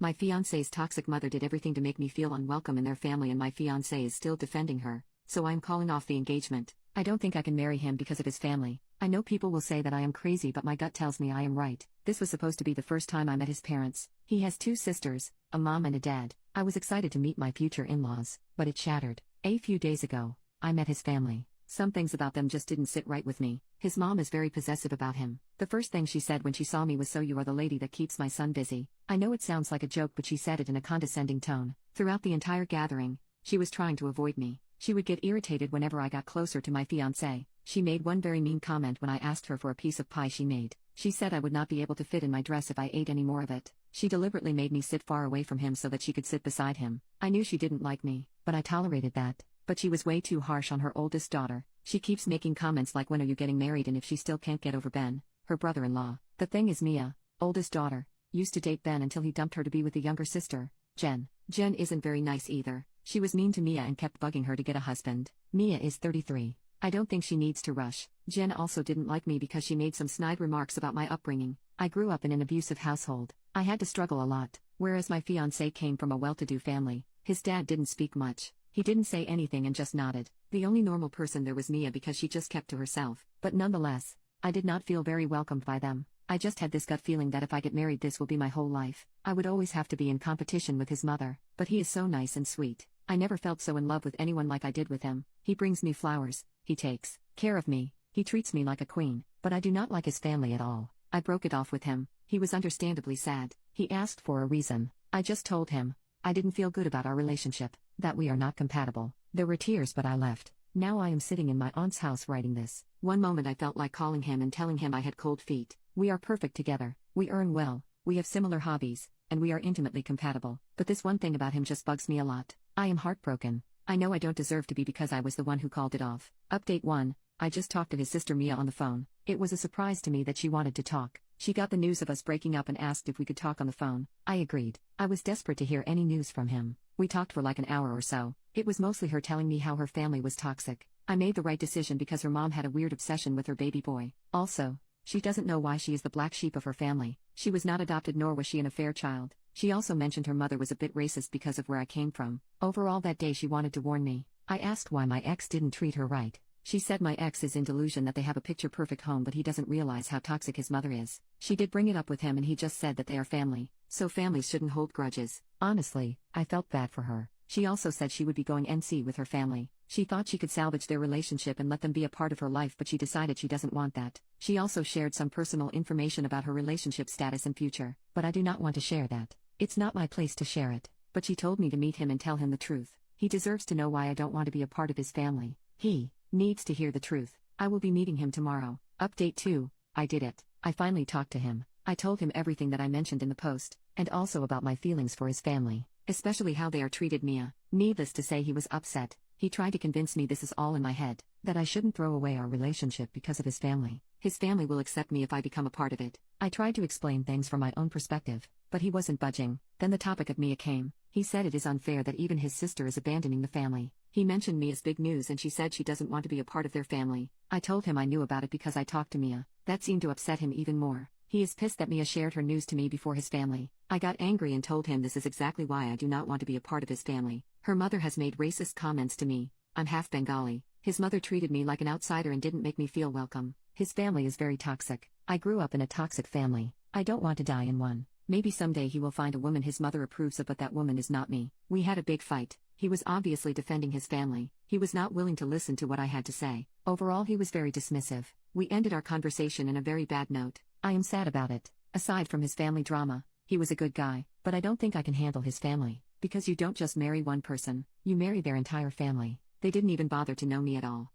My fiance's toxic mother did everything to make me feel unwelcome in their family, and my fiance is still defending her, so I'm calling off the engagement. I don't think I can marry him because of his family. I know people will say that I am crazy, but my gut tells me I am right. This was supposed to be the first time I met his parents. He has 2 sisters, a mom and a dad. I was excited to meet my future in-laws, but it shattered. A few days ago, I met his family. Some things about them just didn't sit right with me. His mom is very possessive about him. The first thing she said when she saw me was, "So you are the lady that keeps my son busy." I know it sounds like a joke, but she said it in a condescending tone. Throughout the entire gathering, she was trying to avoid me. She would get irritated whenever I got closer to my fiancé. She made one very mean comment when I asked her for a piece of pie she made. She said I would not be able to fit in my dress if I ate any more of it. She deliberately made me sit far away from him so that she could sit beside him. I knew she didn't like me, but I tolerated that. But she was way too harsh on her oldest daughter. She keeps making comments like, "When are you getting married?" and if she still can't get over Ben, her brother-in-law. The thing is, Mia, oldest daughter, used to date Ben until he dumped her to be with the younger sister, Jen. Jen isn't very nice either. She was mean to Mia and kept bugging her to get a husband. Mia is 33. I don't think she needs to rush. Jen also didn't like me because she made some snide remarks about my upbringing. I grew up in an abusive household. I had to struggle a lot, whereas my fiancé came from a well-to-do family. His dad didn't speak much. He didn't say anything and just nodded. The only normal person there was Mia because she just kept to herself. But nonetheless, I did not feel very welcomed by them. I just had this gut feeling that if I get married, this will be my whole life. I would always have to be in competition with his mother. But he is so nice and sweet. I never felt so in love with anyone like I did with him. He brings me flowers. He takes care of me. He treats me like a queen. But I do not like his family at all. I broke it off with him. He was understandably sad. He asked for a reason. I just told him I didn't feel good about our relationship, that we are not compatible. There were tears, but I left. Now I am sitting in my aunt's house writing this. One moment I felt like calling him and telling him I had cold feet. We are perfect together. We earn well. We have similar hobbies, and we are intimately compatible. But this one thing about him just bugs me a lot. I am heartbroken. I know I don't deserve to be because I was the one who called it off. Update 1. I just talked to his sister Mia on the phone. It was a surprise to me that she wanted to talk. She got the news of us breaking up and asked if we could talk on the phone. I agreed. I was desperate to hear any news from him. We talked for like an hour or so. It was mostly her telling me how her family was toxic. I made the right decision because her mom had a weird obsession with her baby boy. Also, she doesn't know why she is the black sheep of her family. She was not adopted, nor was she an affair child. She also mentioned her mother was a bit racist because of where I came from. Overall, that day she wanted to warn me. I asked why my ex didn't treat her right. She said my ex is in delusion that they have a picture-perfect home, but he doesn't realize how toxic his mother is. She did bring it up with him and he just said that they are family, so families shouldn't hold grudges. Honestly, I felt bad for her. She also said she would be going NC with her family. She thought she could salvage their relationship and let them be a part of her life, but she decided she doesn't want that. She also shared some personal information about her relationship status and future, but I do not want to share that. It's not my place to share it. But she told me to meet him and tell him the truth. He deserves to know why I don't want to be a part of his family. He needs to hear the truth. I will be meeting him tomorrow. Update 2. I did it. I finally talked to him. I told him everything that I mentioned in the post, and also about my feelings for his family, especially how they are treated Mia. Needless to say, he was upset. He tried to convince me this is all in my head, that I shouldn't throw away our relationship because of his family. His family will accept me if I become a part of it. I tried to explain things from my own perspective, but he wasn't budging. Then the topic of Mia came. He said it is unfair that even his sister is abandoning the family. He mentioned Mia's big news and she said she doesn't want to be a part of their family. I told him I knew about it because I talked to Mia. That seemed to upset him even more. He is pissed that Mia shared her news to me before his family. I got angry and told him this is exactly why I do not want to be a part of his family. Her mother has made racist comments to me. I'm half Bengali. His mother treated me like an outsider and didn't make me feel welcome. His family is very toxic. I grew up in a toxic family. I don't want to die in one. Maybe someday he will find a woman his mother approves of, but that woman is not me. We had a big fight. He was obviously defending his family. He was not willing to listen to what I had to say. Overall, he was very dismissive. We ended our conversation in a very bad note. I am sad about it. Aside from his family drama, he was a good guy, but I don't think I can handle his family. Because you don't just marry one person, you marry their entire family. They didn't even bother to know me at all.